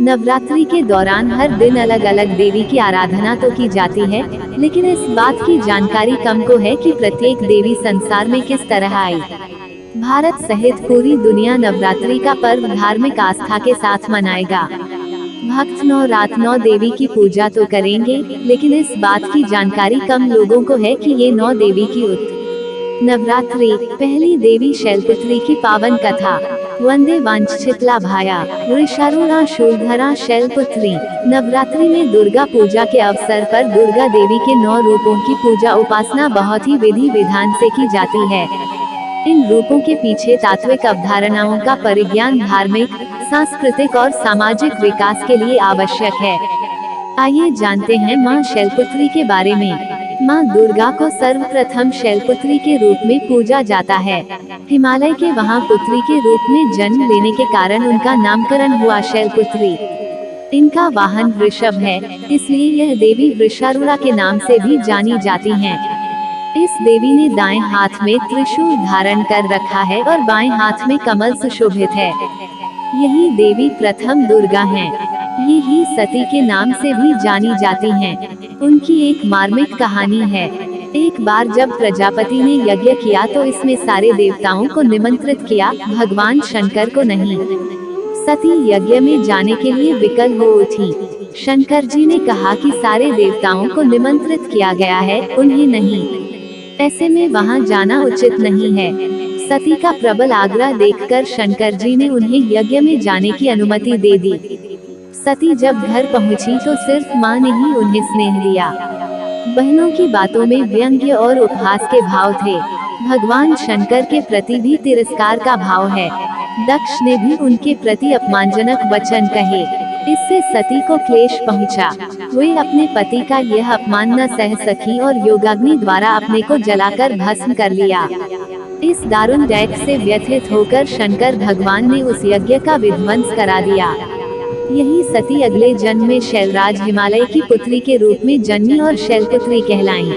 नवरात्रि के दौरान हर दिन अलग अलग देवी की आराधना तो की जाती है, लेकिन इस बात की जानकारी कम को है कि प्रत्येक देवी संसार में किस तरह आई। भारत सहित पूरी दुनिया नवरात्रि का पर्व धार्मिक आस्था के साथ मनाएगा। भक्त 9 रात 9 देवी की पूजा तो करेंगे, लेकिन इस बात की जानकारी कम लोगों को है कि ये 9 देवी की नवरात्रि। पहली देवी शैलपुत्री की पावन कथा। वंदे वांछितला भाया वृषारूढ़ा शूलधरा शैलपुत्री। नवरात्रि में दुर्गा पूजा के अवसर पर दुर्गा देवी के 9 रूपों की पूजा उपासना बहुत ही विधि विधान से की जाती है। इन रूपों के पीछे तात्विक अवधारणाओं का परिज्ञान धार्मिक, सांस्कृतिक और सामाजिक विकास के लिए आवश्यक है। आइए जानते हैं मां शैलपुत्री के बारे में। मां दुर्गा को सर्वप्रथम शैलपुत्री के रूप में पूजा जाता है। हिमालय के वहां पुत्री के रूप में जन्म लेने के कारण उनका नामकरण हुआ शैलपुत्री। इनका वाहन वृषभ है, इसलिए यह देवी वृषारूढ़ा के नाम से भी जानी जाती हैं। इस देवी ने दाएं हाथ में त्रिशूल धारण कर रखा है और बाएं हाथ में कमल सुशोभित है। यही देवी प्रथम दुर्गा हैं। ये ही सती के नाम से भी जानी जाती हैं। उनकी एक मार्मिक कहानी है। एक बार जब प्रजापति ने यज्ञ किया तो इसमें सारे देवताओं को निमंत्रित किया, भगवान शंकर को नहीं। सती यज्ञ में जाने के लिए विकल हो उठी। शंकर जी ने कहा कि सारे देवताओं को निमंत्रित किया गया है, उन्हें नहीं। ऐसे में वहां जाना उचित नहीं है। सती का प्रबल आग्रह देखकर शंकर जी ने उन्हें यज्ञ में जाने की अनुमति दे दी। सती जब घर पहुंची तो सिर्फ मां ने ही उन्हें स्नेह दिया। बहनों की बातों में व्यंग्य और उपहास के भाव थे। भगवान शंकर के प्रति भी तिरस्कार का भाव है। दक्ष ने भी उनके प्रति अपमानजनक वचन कहे। इससे सती को क्लेश पहुंचा। वे अपने पति का यह अपमान न सह सकी और योगाग्नि द्वारा अपने को जलाकर भस्म कर लिया। इस दारुण दैत से व्यथित होकर शंकर भगवान ने उस यज्ञ का विध्वंस करा दिया। यही सती अगले जन्म में शैलराज हिमालय की पुत्री के रूप में जन्मी और शैलपुत्री कहलाईं।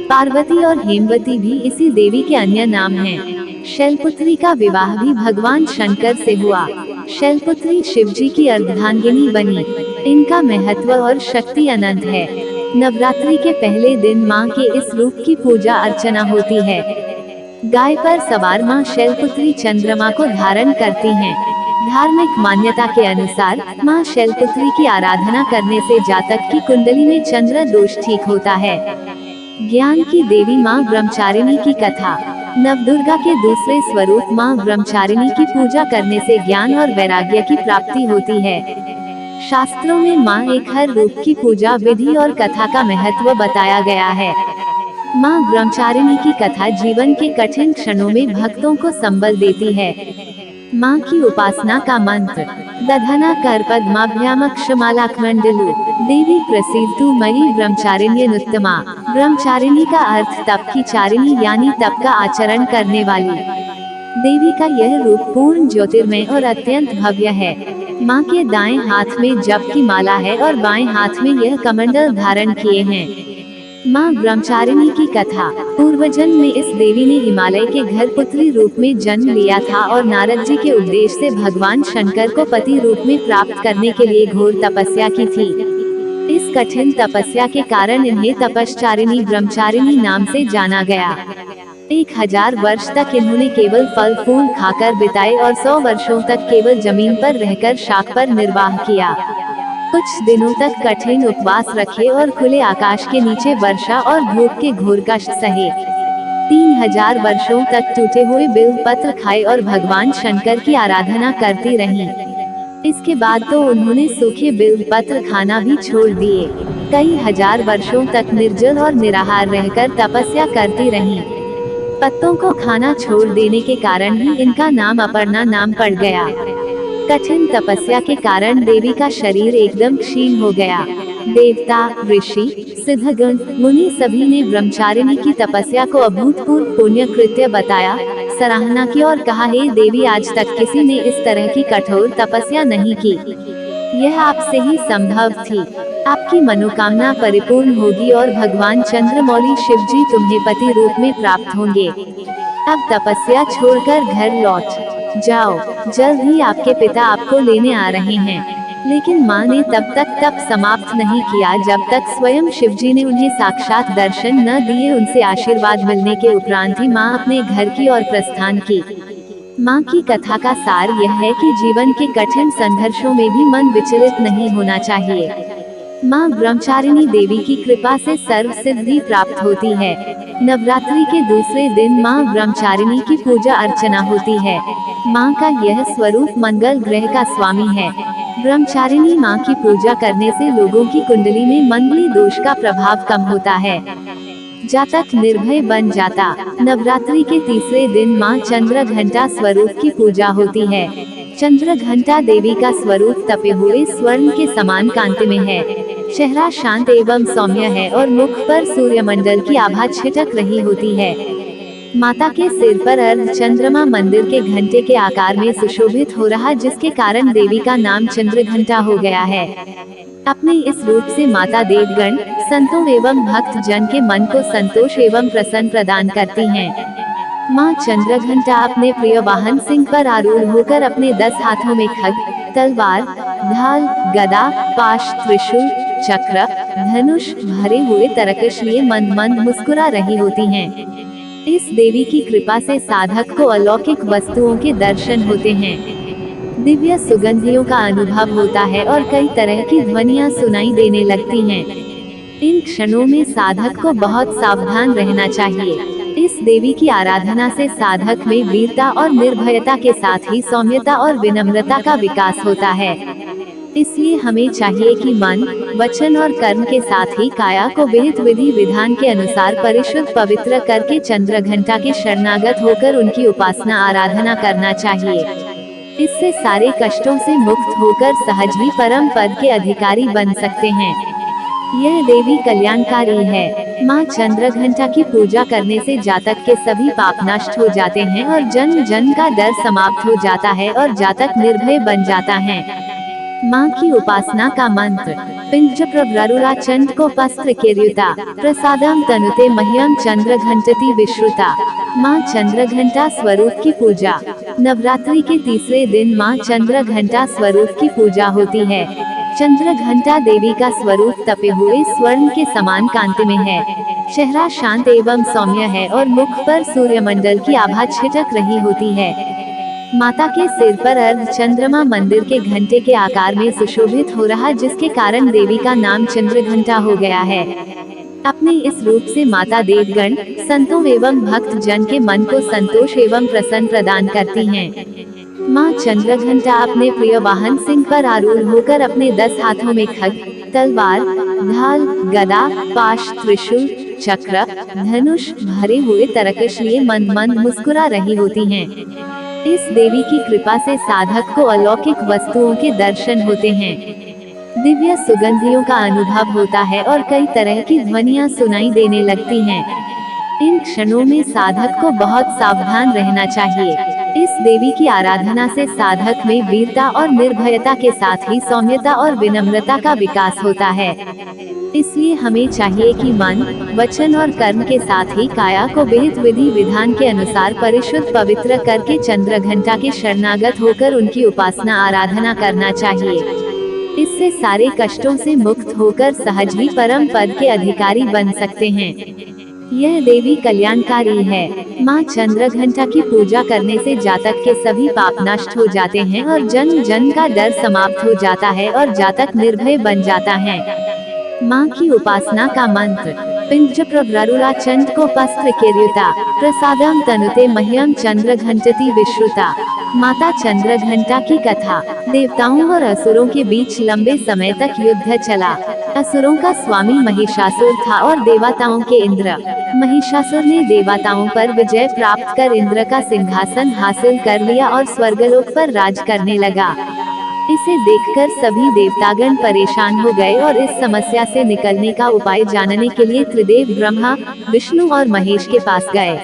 पार्वती और हेमवती भी इसी देवी के अन्य नाम हैं। शैलपुत्री का विवाह भी भगवान शंकर से हुआ। शैलपुत्री शिवजी की अर्धांगिनी बनी। इनका महत्व और शक्ति अनंत है। नवरात्रि के पहले दिन मां के इस रूप की पूजा अर्चना होती है। गाय पर सवार मां शैलपुत्री चंद्रमा को धारण करती हैं। धार्मिक मान्यता के अनुसार मां शैलपुत्री की आराधना करने से जातक की कुंडली में चंद्र दोष ठीक होता है। ज्ञान की देवी मां ब्रह्मचारिणी की कथा। नवदुर्गा के दूसरे स्वरूप मां ब्रह्मचारिणी की पूजा करने से ज्ञान और वैराग्य की प्राप्ति होती है। शास्त्रों में मां एक हर रूप की पूजा विधि और कथा का महत्व बताया गया है। मां ब्रह्मचारिणी की कथा जीवन के कठिन क्षणों में भक्तों को संबल देती है। मां की उपासना का मंत्र। दधना कर पद्माभ्यामक्षमालाकमंडलू देवी प्रसीदतु मयि ब्रह्मचारिण्यनुत्तमा। ब्रह्मचारिणी का अर्थ तप की चारिणी यानी तप का आचरण करने वाली। देवी का यह रूप पूर्ण ज्योतिर्मय और अत्यंत भव्य है। मां के दाएं हाथ में जप की माला है और बाएं हाथ में यह कमंडल धारण किए हैं। मां ब्रह्मचारिणी की कथा। पूर्वजन्म में इस देवी ने हिमालय के घर पुत्री रूप में जन्म लिया था और नारद जी के उद्देश्य से भगवान शंकर को पति रूप में प्राप्त करने के लिए घोर तपस्या की थी। इस कठिन तपस्या के कारण इन्हें तपश्चारिणी ब्रह्मचारिणी नाम से जाना गया। 1000 वर्ष तक इन्होंने केवल फल फूल खाकर बिताए और 100 वर्षों तक केवल जमीन पर रहकर शाक पर निर्वाह किया। कुछ दिनों तक कठिन उपवास रखे और खुले आकाश के नीचे वर्षा और धूप के घोर कष्ट सहे। 3000 वर्षों तक टूटे हुए बिल्व पत्र खाए और भगवान शंकर की आराधना करती रहीं। इसके बाद तो उन्होंने सूखे बिल्व पत्र खाना भी छोड़ दिए। कई हजार वर्षों तक निर्जल और निराहार रहकर तपस्या करती रहीं। पत्तों को खाना छोड़ देने के कारण ही इनका नाम अपर्णा नाम पड़ गया। कठिन तपस्या के कारण देवी का शरीर एकदम क्षीण हो गया। देवता, ऋषि, सिद्धगण, मुनि सभी ने ब्रह्मचारिणी की तपस्या को अभूतपूर्व पुण्य कृत्य बताया, सराहना की और कहा, हे देवी, आज तक किसी ने इस तरह की कठोर तपस्या नहीं की। यह आपसे ही संभव थी। आपकी मनोकामना परिपूर्ण होगी और भगवान चंद्रमौली शिवजी तुम्हें पति रूप में प्राप्त होंगे। अब तपस्या छोड़कर घर लौट जाओ, जल्द ही आपके पिता आपको लेने आ रहे हैं। लेकिन माँ ने तब तक तप समाप्त नहीं किया जब तक स्वयं शिवजी ने उन्हें साक्षात दर्शन न दिए। उनसे आशीर्वाद मिलने के उपरांत ही माँ अपने घर की ओर प्रस्थान की। माँ की कथा का सार यह है कि जीवन के कठिन संघर्षों में भी मन विचलित नहीं होना चाहिए। माँ ब्रह्मचारिणी देवी की कृपा से सर्व सिद्धि प्राप्त होती है। नवरात्रि के दूसरे दिन माँ ब्रह्मचारिणी की पूजा अर्चना होती है। माँ का यह स्वरूप मंगल ग्रह का स्वामी है। ब्रह्मचारिणी माँ की पूजा करने से लोगों की कुंडली में मंगली दोष का प्रभाव कम होता है, जातक निर्भय बन जाता। नवरात्रि के तीसरे दिन माँ चंद्र घंटा स्वरूप की पूजा होती है। चंद्र घंटा देवी का स्वरूप तपे हुए स्वर्ण के समान कांति में है। चेहरा शांत एवं सौम्य है और मुख पर सूर्यमंडल की आभा छिटक रही होती है। माता के सिर पर अर्ध चंद्रमा मंदिर के घंटे के आकार में सुशोभित हो रहा, जिसके कारण देवी का नाम चंद्र घंटा हो गया है। अपने इस रूप से माता देवगण, संतों एवं भक्त जन के मन को संतोष एवं प्रसन्न प्रदान करती हैं। माँ चंद्र घंटा अपने प्रिय वाहन सिंह पर आरूढ़ होकर अपने 10 हाथों में खग, तलवार, ढाल, गदा, पाश, त्रिशूल, चक्र, धनुष भरे हुए तरकश लिए मंद मंद मुस्कुरा रही होती हैं। इस देवी की कृपा से साधक को अलौकिक वस्तुओं के दर्शन होते हैं, दिव्य सुगंधियों का अनुभव होता है और कई तरह की ध्वनियाँ सुनाई देने लगती हैं। इन क्षणों में साधक को बहुत सावधान रहना चाहिए। इस देवी की आराधना से साधक में वीरता और निर्भयता के साथ ही सौम्यता और विनम्रता का विकास होता है। इसलिए हमें चाहिए कि मन, वचन और कर्म के साथ ही काया को विहित विधि विधान के अनुसार परिशुद्ध पवित्र करके चंद्र घंटा के शरणागत होकर उनकी उपासना आराधना करना चाहिए। इससे सारे कष्टों से मुक्त होकर सहज ही परम पद के अधिकारी बन सकते हैं। यह देवी कल्याणकारी है। माँ चंद्र घंटा की पूजा करने से जातक के सभी पाप नष्ट हो जाते हैं और जन्म जन्म का डर समाप्त हो जाता है और जातक निर्भय बन जाता है। माँ की उपासना का मंत्र। पिंज प्रवरुराचंड को पस्त्र केर्युता प्रसादम तनुते मह्यम चंद्र घंटति विश्रुता। माँ चंद्र घंटा स्वरूप की पूजा। नवरात्रि के तीसरे दिन माँ चंद्र घंटा स्वरूप की पूजा होती है। चंद्र घंटा देवी का स्वरूप तपे हुए स्वर्ण के समान कांति में है। चेहरा शांत एवं सौम्य है और मुख पर सूर्यमंडल की आभा छिटक रही होती है। माता के सिर पर अर्ध चंद्रमा मंदिर के घंटे के आकार में सुशोभित हो रहा, जिसके कारण देवी का नाम चंद्र घंटा हो गया है। अपने इस रूप से माता देवगण, संतों एवं भक्त जन के मन को संतोष एवं प्रसन्न प्रदान करती हैं। माँ चंद्र घंटा अपने प्रिय वाहन सिंह पर आरूढ़ होकर अपने 10 हाथों में खग, तलवार, ढाल, गदा, पाश, त्रिशूल, चक्र, धनुष भरे हुए तरकश लिए मंद मंद मुस्कुरा रही होती हैं। इस देवी की कृपा से साधक को अलौकिक वस्तुओं के दर्शन होते हैं, दिव्य सुगंधियों का अनुभव होता है और कई तरह की ध्वनियाँ सुनाई देने लगती हैं। इन क्षणों में साधक को बहुत सावधान रहना चाहिए। इस देवी की आराधना से साधक में वीरता और निर्भयता के साथ ही सौम्यता और विनम्रता का विकास होता है। इसलिए हमें चाहिए कि मन, वचन और कर्म के साथ ही काया को विहित विधि विधान के अनुसार परिशुद्ध पवित्र करके चंद्र घंटा के शरणागत होकर उनकी उपासना आराधना करना चाहिए। इससे सारे कष्टों से मुक्त होकर सहज ही परम पद के अधिकारी बन सकते हैं। यह देवी कल्याणकारी है। माँ चंद्र घंटा की पूजा करने से जातक के सभी पाप नष्ट हो जाते हैं और जन्म जन्म का डर समाप्त हो जाता है और जातक निर्भय बन जाता है। माँ की उपासना का मंत्र। पिंज प्रवरुराचंड को पस्त्र केर्युता प्रसादम तनुते मह्यम चंद्र घंटति विश्रुता। माता चंद्र घंटा की कथा। देवताओं और असुरों के बीच लंबे समय तक युद्ध चला। असुरों का स्वामी महिषासुर था और देवताओं के इंद्र। महिषासुर ने देवताओं पर विजय प्राप्त कर इंद्र का सिंहासन हासिल कर लिया और स्वर्गलोक पर राज करने लगा। इसे देखकर सभी देवतागण परेशान हो गए और इस समस्या से निकलने का उपाय जानने के लिए त्रिदेव ब्रह्मा, विष्णु और महेश के पास गए।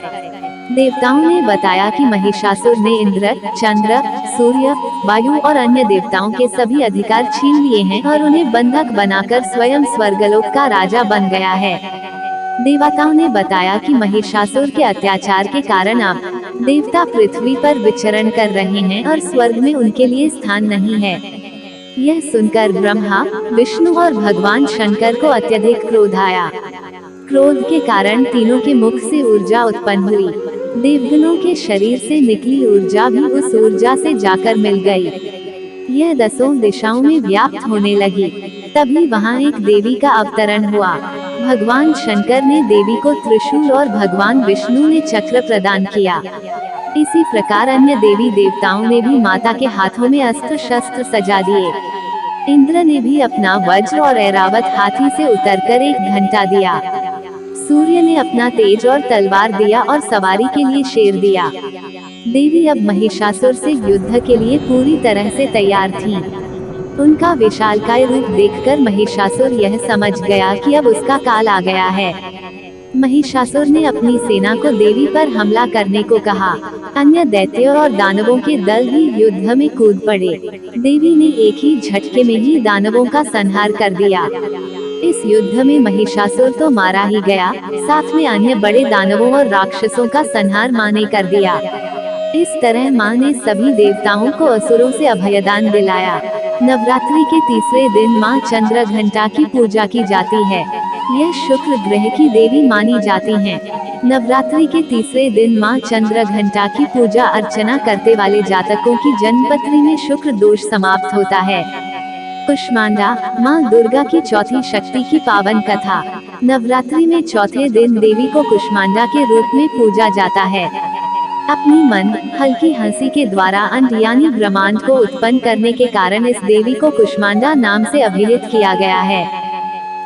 देवताओं ने बताया कि महिषासुर ने इंद्र, चंद्र, सूर्य, वायु और अन्य देवताओं के सभी अधिकार छीन लिए हैं और उन्हें बंधक बनाकर स्वयं स्वर्गलोक का राजा बन गया है। देवताओं ने बताया कि महिषासुर के अत्याचार के कारण अब देवता पृथ्वी पर विचरण कर रहे हैं और स्वर्ग में उनके लिए स्थान नहीं है। यह सुनकर ब्रह्मा, विष्णु और भगवान शंकर को अत्यधिक क्रोध आया। क्रोध के कारण तीनों के मुख से ऊर्जा उत्पन्न हुई। देवगणों के शरीर से निकली ऊर्जा भी उस ऊर्जा से जाकर मिल गई। यह 10 दिशाओं में व्याप्त होने लगी। तभी वहाँ एक देवी का अवतरण हुआ। भगवान शंकर ने देवी को त्रिशूल और भगवान विष्णु ने चक्र प्रदान किया। इसी प्रकार अन्य देवी देवताओं ने भी माता के हाथों में अस्त्र शस्त्र सजा दिए। इंद्र ने भी अपना वज्र और ऐरावत हाथी से उतरकर एक घंटा दिया। सूर्य ने अपना तेज और तलवार दिया और सवारी के लिए शेर दिया। देवी अब महिषासुर से युद्ध के लिए पूरी तरह से तैयार थीं। उनका विशालकाय रूप देखकर महिषासुर यह समझ गया कि अब उसका काल आ गया है। महिषासुर ने अपनी सेना को देवी पर हमला करने को कहा। अन्य दैत्यों और दानवों के दल भी युद्ध में कूद पड़े। देवी ने एक ही झटके में ही दानवों का संहार कर दिया। इस युद्ध में महिषासुर तो मारा ही गया, साथ में अन्य बड़े दानवों और राक्षसों का संहार माँ ने कर दिया। इस तरह माँ ने सभी देवताओं को असुरों से अभयदान दिलाया। नवरात्रि के तीसरे दिन माँ चंद्र घंटा की पूजा की जाती है। यह शुक्र ग्रह की देवी मानी जाती हैं। नवरात्रि के तीसरे दिन माँ चंद्र घंटा की पूजा अर्चना करते वाले जातकों की जन्मपत्री में शुक्र दोष समाप्त होता है। कुष्मांडा, माँ दुर्गा की चौथी शक्ति की पावन कथा। नवरात्रि में चौथे दिन देवी को कुष्मांडा के रूप में पूजा जाता है। अपनी मन हल्की हंसी के द्वारा अंड यानी ब्रह्मांड को उत्पन्न करने के कारण इस देवी को कुष्मांडा नाम से अभिहित किया गया है।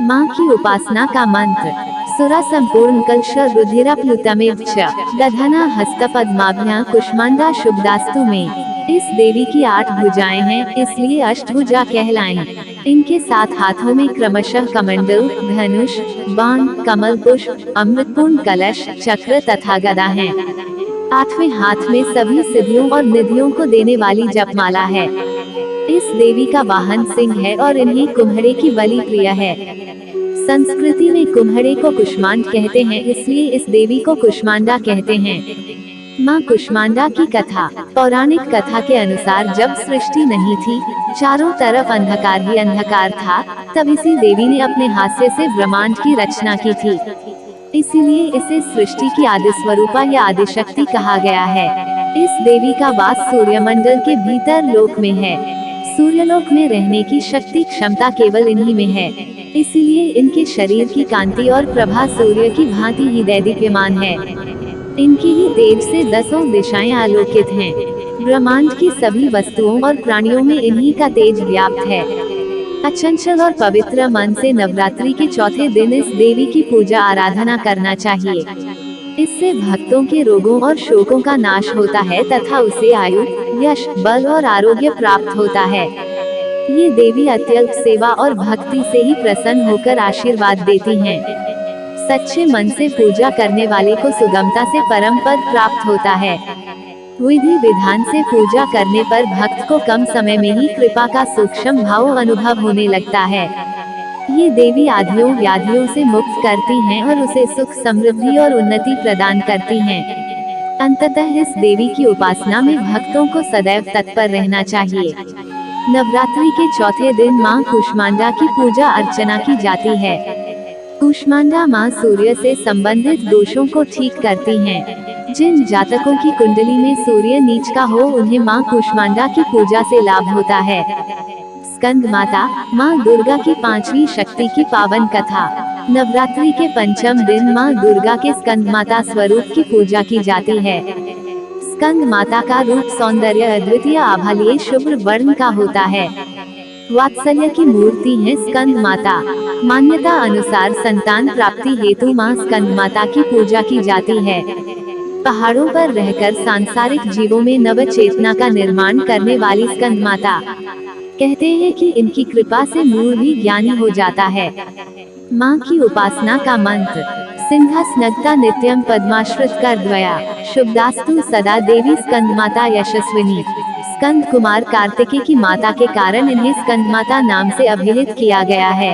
माँ की उपासना का मंत्र सुरा संपूर्ण कलश रुधिरा प्लुतमेव च दधना हस्तपद्माभ्यां कुष्मांडा शुभदास्तु में। इस देवी की 8 भुजाएं हैं, इसलिए अष्टभुजा कहलाएं। इनके 7 हाथों में क्रमशः कमंडल, धनुष, बाण, कमल पुष्प, अमृतपूर्ण कलश, चक्र तथा गदा हैं। 8वें हाथ में सभी सिद्धियों और निधियों को देने वाली जपमाला है। इस देवी का वाहन सिंह है और इन्हें कुम्हड़े की बलि प्रिय है। संस्कृति में कुम्हड़े को कुष्मांड कहते हैं, इसलिए इस देवी को कुष्मांडा कहते हैं। माँ कुष्मांडा की कथा। पौराणिक कथा के अनुसार जब सृष्टि नहीं थी, चारों तरफ अंधकार ही अंधकार था, तब इसी देवी ने अपने हास्य से ब्रह्मांड की रचना की थी। इसीलिए इसे सृष्टि की आदि स्वरूपा या आदिशक्ति कहा गया है। इस देवी का वास सूर्यमंडल के भीतर लोक में है। सूर्यलोक में रहने की शक्ति क्षमता केवल इन्हीं में है। इसीलिए इनके शरीर की कांति और प्रभा सूर्य की भांति ही दैदीप्यमान है। इनकी ही तेज से 10 दिशाएं आलोकित हैं। ब्रह्मांड की सभी वस्तुओं और प्राणियों में इन्हीं का तेज व्याप्त है। अचंचल और पवित्र मन से नवरात्रि के चौथे दिन इस देवी की पूजा आराधना करना चाहिए। इससे भक्तों के रोगों और शोकों का नाश होता है तथा उसे आयु, यश, बल और आरोग्य प्राप्त होता है। ये देवी अत्यल्प सेवा और भक्ति से ही प्रसन्न होकर आशीर्वाद देती हैं। सच्चे मन से पूजा करने वाले को सुगमता से परम पद प्राप्त होता है। विधि विधान से पूजा करने पर भक्त को कम समय में ही कृपा का सूक्ष्म भाव अनुभव होने लगता है। ये देवी आधियों व्याधियों से मुक्त करती हैं और उसे सुख समृद्धि और उन्नति प्रदान करती हैं। अंततः इस देवी की उपासना में भक्तों को सदैव तत्पर रहना चाहिए। नवरात्रि के चौथे दिन माँ कुष्मांडा की पूजा अर्चना की जाती है। कुष्मांडा माँ सूर्य से संबंधित दोषों को ठीक करती हैं। जिन जातकों की कुंडली में सूर्य नीच का हो, उन्हें माँ कुष्मांडा की पूजा से लाभ होता है। स्कंद माता, माँ दुर्गा की 5वीं शक्ति की पावन कथा। नवरात्रि के पंचम दिन माँ दुर्गा के स्कंद माता स्वरूप की पूजा की जाती है। स्कंद माता का रूप सौंदर्य अद्वितीय आभालीय शुभ्र वर्ण का होता है। वात्सल्य की मूर्ति है स्कंद माता। मान्यता अनुसार संतान प्राप्ति हेतु माँ स्कंद माता की पूजा की जाती है। पहाड़ों पर रहकर सांसारिक जीवों में नव चेतना का निर्माण करने वाली स्कंद माता, कहते हैं कि इनकी कृपा से मूल भी ज्ञानी हो जाता है। माँ की उपासना का मंत्र सिंहासनगता नित्यम पद्माश्रित कर द्वया शुभदास्तु सदा देवी स्कंद माता यशस्विनी। स्कंद कुमार कार्तिकेय की माता के कारण इन्हें स्कंद माता नाम से अभिहित किया गया है।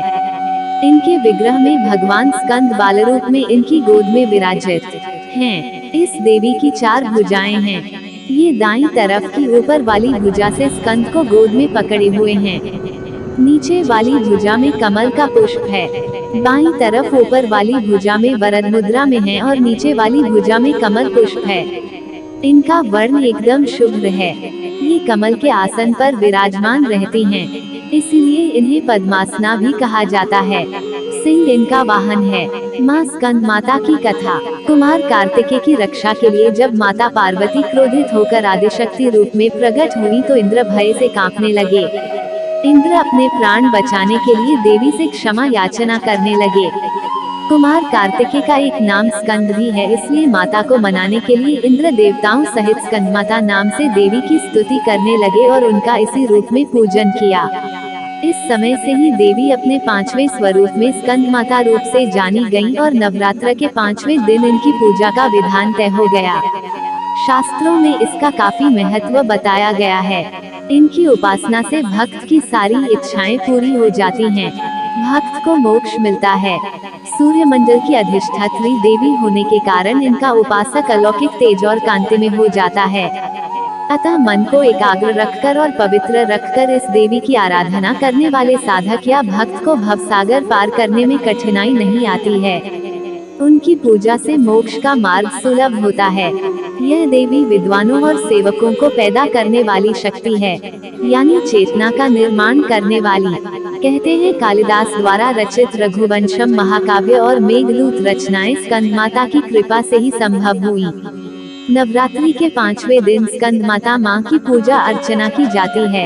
इनके विग्रह में भगवान स्कंद बाल रूप में इनकी गोद में विराजित हैं। इस देवी की 4 भुजाएं हैं। ये दाईं तरफ की ऊपर वाली भुजा से स्कंद को गोद में पकड़े हुए हैं। नीचे वाली भुजा में कमल का पुष्प है। बाईं तरफ ऊपर वाली भुजा में वरद मुद्रा में है और नीचे वाली भुजा में कमल पुष्प है। इनका वर्ण एकदम शुभ्र है। ये कमल के आसन पर विराजमान रहती हैं, इसलिए इन्हें पद्मासना भी कहा जाता है। सिंह इनका वाहन है। माँ स्कंद माता की कथा। कुमार कार्तिकेय की रक्षा के लिए जब माता पार्वती क्रोधित होकर आदिशक्ति रूप में प्रकट हुई तो इंद्र भय से कांपने लगे। इंद्र अपने प्राण बचाने के लिए देवी से क्षमा याचना करने लगे। कुमार कार्तिकेय का एक नाम स्कंद भी है, इसलिए माता को मनाने के लिए इंद्र देवताओं सहित स्कंदमाता नाम से देवी की स्तुति करने लगे और उनका इसी रूप में पूजन किया। इस समय से ही देवी अपने 5वें स्वरूप में स्कंदमाता रूप से जानी गईं और नवरात्र के 5वें दिन इनकी पूजा का विधान तय हो गया। शास्त्रों में इसका काफी महत्व बताया गया है। इनकी उपासना से भक्त की सारी इच्छाएं पूरी हो जाती हैं। भक्त को मोक्ष मिलता है। सूर्यमंडल की अधिष्ठात्री देवी होने के कारण इनका उपासक अलौकिक तेज और कांति में हो जाता है। अतः मन को एकाग्र रखकर और पवित्र रखकर इस देवी की आराधना करने वाले साधक या भक्त को भवसागर पार करने में कठिनाई नहीं आती है। उनकी पूजा से मोक्ष का मार्ग सुलभ होता है। यह देवी विद्वानों और सेवकों को पैदा करने वाली शक्ति है, यानी चेतना का निर्माण करने वाली। कहते हैं कालिदास द्वारा रचित रघुवंशम महाकाव्य और मेघदूत रचनाएं स्कंदमाता की कृपा से ही संभव हुई। नवरात्रि के 5वें दिन स्कंदमाता माँ की पूजा अर्चना की जाती है।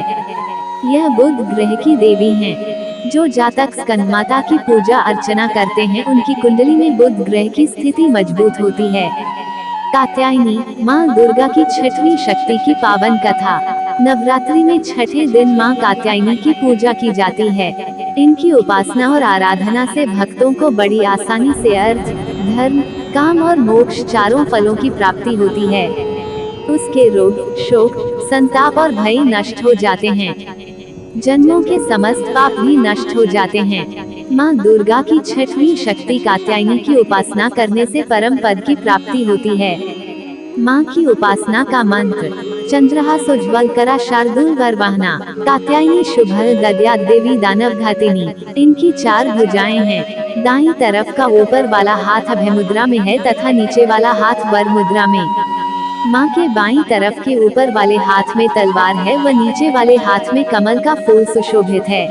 यह बुध ग्रह की देवी हैं। जो जातक स्कंदमाता की पूजा अर्चना करते हैं उनकी कुंडली में बुध ग्रह की स्थिति मजबूत होती है। कात्यायनी माँ दुर्गा की 6वीं शक्ति की पावन कथा। नवरात्रि में 6ठे दिन माँ कात्यायनी की पूजा की जाती है। इनकी उपासना और आराधना से भक्तों को बड़ी आसानी से अर्थ, धर्म, काम और मोक्ष चारों फलों की प्राप्ति होती है। उसके रोग, शोक, संताप और भय नष्ट हो जाते हैं। जन्मों के समस्त पाप भी नष्ट हो जाते हैं। माँ दुर्गा की 6वीं शक्ति कात्यायनी की उपासना करने से परम पद की प्राप्ति होती है। माँ की उपासना का मंत्र। चंद्रहा सुज्वल करा शार्दूल वरवाहना कात्यायनी शुभल दद्या देवी दानव घातिनी। इनकी 4 भुजाएं हैं। दाईं तरफ का ऊपर वाला हाथ अभय मुद्रा में है तथा नीचे वाला हाथ वर मुद्रा में। माँ के बाईं तरफ के ऊपर वाले हाथ में तलवार है व नीचे वाले हाथ में कमल का फूल सुशोभित है।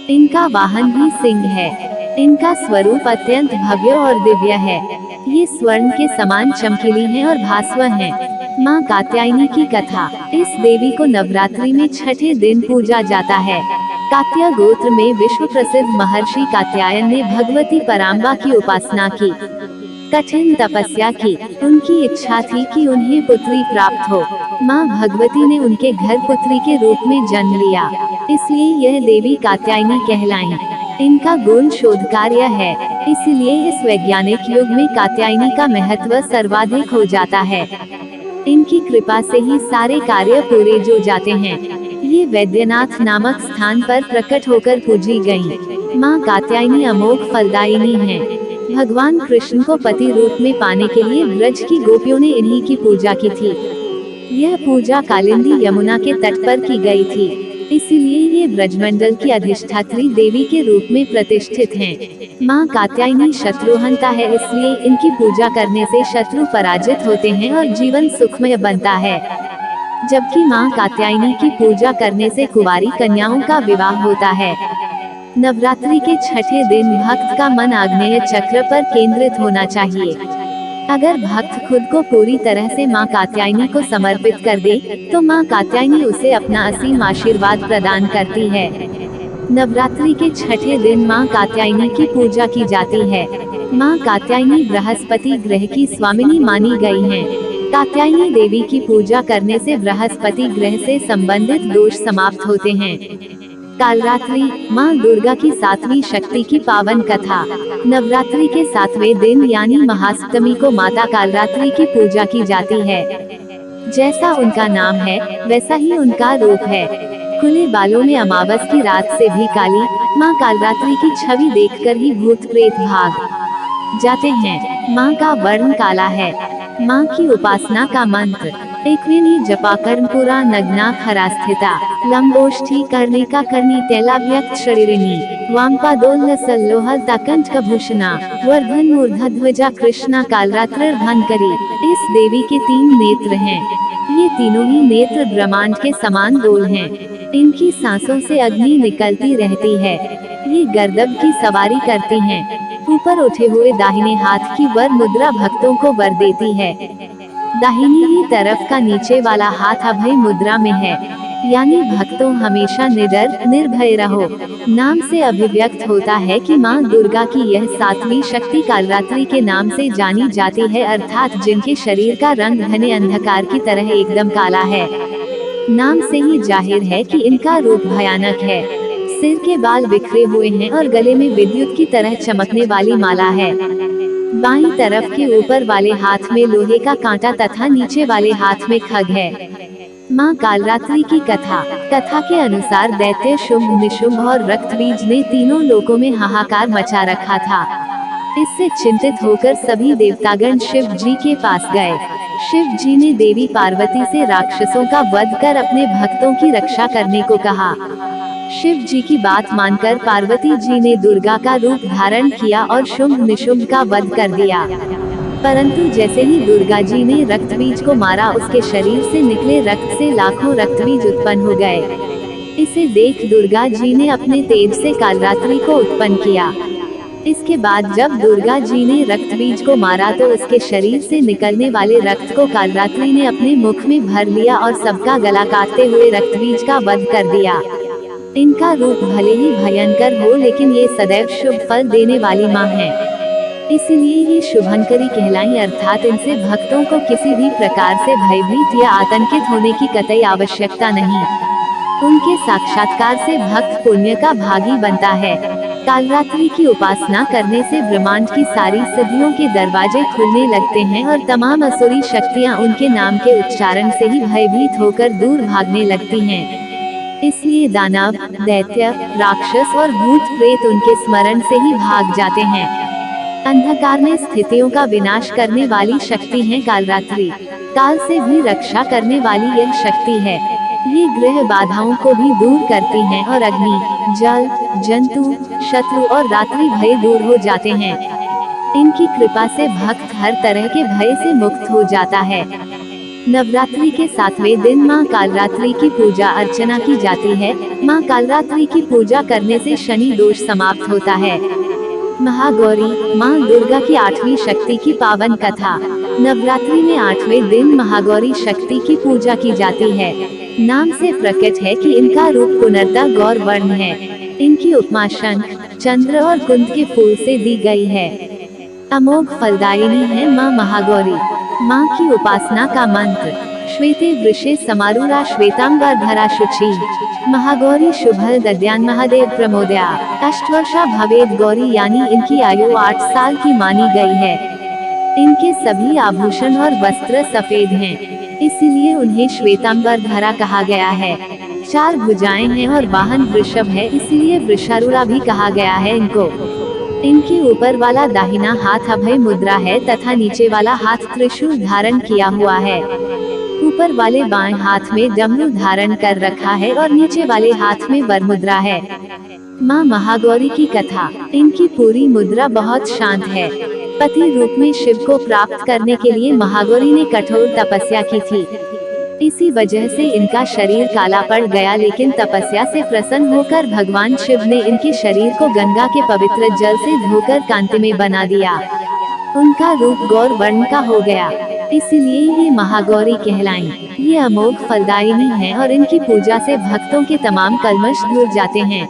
इनका वाहन भी सिंह है। इनका स्वरूप अत्यंत भव्य और दिव्य है। ये स्वर्ण के समान चमकीली हैं और भास्वर हैं। माँ कात्यायनी की कथा। इस देवी को नवरात्रि में 6ठे दिन पूजा जाता है। कात्या गोत्र में विश्व प्रसिद्ध महर्षि कात्यायन ने भगवती पराम्बा की उपासना की, कठिन तपस्या की। उनकी इच्छा थी कि उन्हें पुत्री प्राप्त हो। माँ भगवती ने उनके घर पुत्री के रूप में जन्म लिया, इसलिए यह देवी कात्यायनी कहलाईं। इनका गुण शोध कार्य है, इसलिए इस वैज्ञानिक युग में कात्यायनी का महत्व सर्वाधिक हो जाता है। इनकी कृपा से ही सारे कार्य पूरे हो जाते हैं। ये वैद्यनाथ नामक स्थान पर प्रकट होकर पूजी गईं। माँ कात्यायनी अमोघ फलदायिनी हैं। भगवान कृष्ण को पति रूप में पाने के लिए ब्रज की गोपियों ने इन्हीं की पूजा की थी। यह पूजा कालिंदी यमुना के तट पर की गई थी, इसीलिए ये ब्रजमंडल की अधिष्ठात्री देवी के रूप में प्रतिष्ठित हैं। माँ कात्यायनी शत्रुहंता है, इसलिए इनकी पूजा करने से शत्रु पराजित होते हैं और जीवन सुखमय बनता है। जबकि माँ कात्यायनी की पूजा करने से कुंवारी कन्याओं का विवाह होता है। नवरात्रि के 6ठे दिन भक्त का मन आग्नेय चक्र पर केंद्रित होना चाहिए। अगर भक्त खुद को पूरी तरह से माँ कात्यायनी को समर्पित कर दे, तो माँ कात्यायनी उसे अपना असीम आशीर्वाद प्रदान करती है। नवरात्रि के 6ठे दिन माँ कात्यायनी की पूजा की जाती है। माँ कात्यायनी बृहस्पति ग्रह की स्वामिनी मानी गई हैं। कात्यायनी देवी की पूजा करने से बृहस्पति ग्रह से संबंधित दोष समाप्त होते हैं। कालरात्रि माँ दुर्गा की 7वीं शक्ति की पावन कथा। नवरात्रि के 7वें दिन यानी महाअष्टमी को माता कालरात्रि की पूजा की जाती है। जैसा उनका नाम है वैसा ही उनका रूप है। खुले बालों में अमावस की रात से भी काली माँ कालरात्रि की छवि देखकर ही भूत प्रेत भाग जाते हैं। माँ का वर्ण काला है। माँ की उपासना का मंत्र। एकविनी जपा कर्मपुरा नग्ना खरास्थिता लंबोष्ठी कर्णिका कर्णी तैलाव्यक्त शरीरिणी वामपादोल सल्लोहल ताकंठ कभूषणा वर्धन मूर्धध्वजा कृष्णा कालरात्रिर्भानकरी। इस देवी के 3 नेत्र हैं। ये तीनों ही नेत्र ब्रह्मांड के समान गोल हैं। इनकी सांसों से अग्नि निकलती रहती है। ये गर्दभ की सवारी करती हैं। ऊपर उठे हुए दाहिने हाथ की वर मुद्रा भक्तों को वर देती है। दाहिनी ही तरफ का नीचे वाला हाथ अभय मुद्रा में है, यानी भक्तों हमेशा निडर निर्भय रहो। नाम से अभिव्यक्त होता है कि माँ दुर्गा की यह 7वीं शक्ति कालरात्रि के नाम से जानी जाती है, अर्थात जिनके शरीर का रंग घने अंधकार की तरह एकदम काला है। नाम से ही जाहिर है कि इनका रूप भयानक है। सिर के बाल बिखरे हुए हैं और गले में विद्युत की तरह चमकने वाली माला है। बाईं तरफ के ऊपर वाले हाथ में लोहे का कांटा तथा नीचे वाले हाथ में खग है। माँ कालरात्रि की कथा के अनुसार दैत्य शुंभ निशुंभ और रक्तबीज ने तीनों लोकों में हाहाकार मचा रखा था। इससे चिंतित होकर सभी देवतागण शिव जी के पास गए। शिव जी ने देवी पार्वती से राक्षसों का वध कर अपने भक्तों की रक्षा करने को कहा। शिव जी की बात मानकर पार्वती जी ने दुर्गा का रूप धारण किया और शुंभ निशुंभ का वध कर दिया। परंतु जैसे ही दुर्गा जी ने रक्तबीज को मारा, उसके शरीर से निकले रक्त से लाखों रक्तबीज उत्पन्न हो गए। इसे देख दुर्गा जी ने अपने तेज से कालरात्रि को उत्पन्न किया। इसके बाद जब दुर्गा जी ने रक्तबीज को मारा तो उसके शरीर से निकलने वाले रक्त को कालरात्रि ने अपने मुख में भर लिया और सबका गला काटते हुए रक्तबीज का वध कर दिया। इनका रूप भले ही भयंकर हो, लेकिन ये सदैव शुभ फल देने वाली माँ है, इसलिए ये शुभंकरी कहलाई, अर्थात इनसे भक्तों को किसी भी प्रकार से भयभीत या आतंकित होने की कतई आवश्यकता नहीं। उनके साक्षात्कार से भक्त पुण्य का भागी बनता है। कालरात्रि की उपासना करने से ब्रह्मांड की सारी सिद्धियों के दरवाजे खुलने लगते हैं और तमाम असुरी शक्तियाँ उनके नाम के उच्चारण से ही भयभीत होकर दूर भागने लगती हैं। इसलिए दानव, दैत्य, राक्षस और भूत प्रेत उनके स्मरण से ही भाग जाते हैं। अंधकार में स्थितियों का विनाश करने वाली शक्ति है कालरात्रि। काल से भी रक्षा करने वाली यह शक्ति है। ये ग्रह बाधाओं को भी दूर करती हैं और अग्नि, जल, जंतु, शत्रु और रात्रि भय दूर हो जाते हैं। इनकी कृपा से भक्त हर तरह के भय से मुक्त हो जाता है। नवरात्रि के 7वें दिन माँ कालरात्रि की पूजा अर्चना की जाती है। माँ कालरात्रि की पूजा करने से शनि दोष समाप्त होता है। महागौरी माँ दुर्गा की 8वीं शक्ति की पावन कथा। नवरात्रि में 8वें दिन महागौरी शक्ति की पूजा की जाती है। नाम से प्रकट है कि इनका रूप पुनर्ता गौर वर्ण है। इनकी उपमा शंख, चंद्र और कुंद के फूल से दी गई है। अमोघ फलदायिनी है माँ महागौरी। माँ की उपासना का मंत्र श्वेते वृषे समारूढ़ा श्वेतांबर धरा शुचि महागौरी शुभल दद्यान महादेव प्रमोदया। अष्टवर्षा भवेद गौरी, यानी इनकी आयु 8 साल की मानी गई है। इनके सभी आभूषण और वस्त्र सफेद हैं, इसलिए उन्हें श्वेतांबर धरा कहा गया है। 4 भुजाएं हैं और वाहन वृषभ है, इसलिए वृषारूढ़ा भी कहा गया है इनको। इनके ऊपर वाला दाहिना हाथ अभय मुद्रा है तथा नीचे वाला हाथ त्रिशूल धारण किया हुआ है। ऊपर वाले बाएं हाथ में डमरू धारण कर रखा है और नीचे वाले हाथ में वर मुद्रा है। माँ महागौरी की कथा। इनकी पूरी मुद्रा बहुत शांत है। पति रूप में शिव को प्राप्त करने के लिए महागौरी ने कठोर तपस्या की थी। इसी वजह से इनका शरीर काला पड़ गया, लेकिन तपस्या से प्रसन्न होकर भगवान शिव ने इनके शरीर को गंगा के पवित्र जल से धोकर कांतिमय बना दिया। उनका रूप गौर वर्ण का हो गया, इसलिए ये महागौरी कहलाईं। ये अमोघ फलदायिनी है और इनकी पूजा से भक्तों के तमाम कलमश धुल जाते हैं।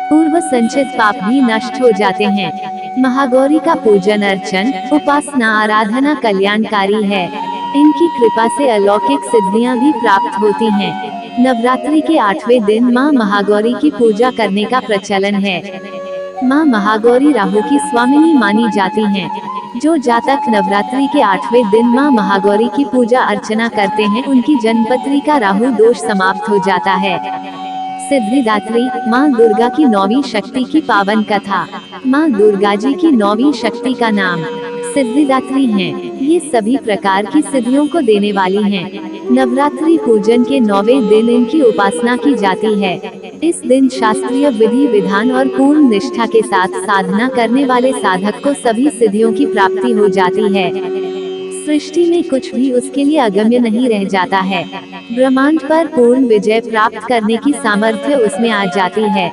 पूर्व संचित पाप भी नष्ट हो जाते हैं। महागौरी का पूजन अर्चन, उपासना, आराधना कल्याणकारी है। इनकी कृपा से अलौकिक सिद्धियां भी प्राप्त होती हैं। नवरात्रि के 8वें दिन माँ महागौरी की पूजा करने का प्रचलन है। माँ महागौरी राहु की स्वामिनी मानी जाती हैं। जो जातक नवरात्रि के 8वें दिन माँ महागौरी की पूजा अर्चना करते हैं, उनकी जन्मपत्री का राहु दोष समाप्त हो जाता है। सिद्धिदात्री माँ दुर्गा की 9वीं शक्ति की पावन कथा। माँ दुर्गा जी की 9वीं शक्ति का नाम सिद्धिदात्री है। ये सभी प्रकार की सिद्धियों को देने वाली हैं। नवरात्रि पूजन के 9वें दिन इनकी उपासना की जाती है। इस दिन शास्त्रीय विधि विधान और पूर्ण निष्ठा के साथ साधना करने वाले साधक को सभी सिद्धियों की प्राप्ति हो जाती है। सृष्टि में कुछ भी उसके लिए अगम्य नहीं रह जाता है। ब्रह्मांड पर पूर्ण विजय प्राप्त करने की सामर्थ्य उसमें आ जाती है।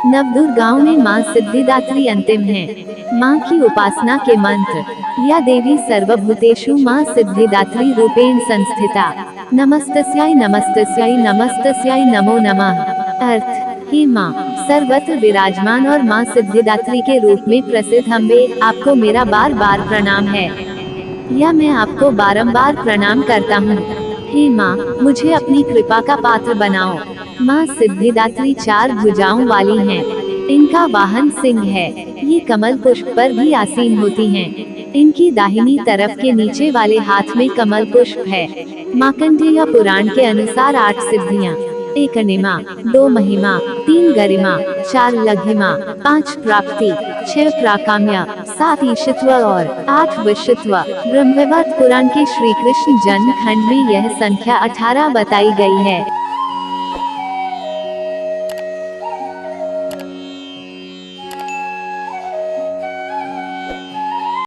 नवदुर्गाओं में मां सिद्धिदात्री अंतिम है। मां की उपासना के मंत्र: या देवी सर्वभूतेषु मां सिद्धिदात्री रूपेण संस्थिता, नमस्तस्यै नमस्तस्यै नमस्तस्यै नमो नमः। अर्थ: हे मां, सर्वत्र विराजमान और मां सिद्धिदात्री के रूप में प्रसिद्ध अम्बे, आपको मेरा बार बार प्रणाम है, या मैं आपको बारंबार प्रणाम करता हूँ। हे मां, मुझे अपनी कृपा का पात्र बनाओ। मां सिद्धिदात्री 4 भुजाओं वाली हैं। इनका वाहन सिंह है। ये कमल पुष्प पर भी आसीन होती हैं। इनकी दाहिनी तरफ के नीचे वाले हाथ में कमल पुष्प है। मार्कंडेय पुराण के अनुसार 8 सिद्धियां: 1 अनिमा, 2 महिमा, 3 गरिमा, 4 लघिमा, 5 प्राप्ति, 6 प्राकाम्य, 7 ईशित्व और 8 विशित्व। ब्रह्मवैवर्त पुराण के श्री कृष्ण जन्म खंड में यह संख्या 18 बताई गई है।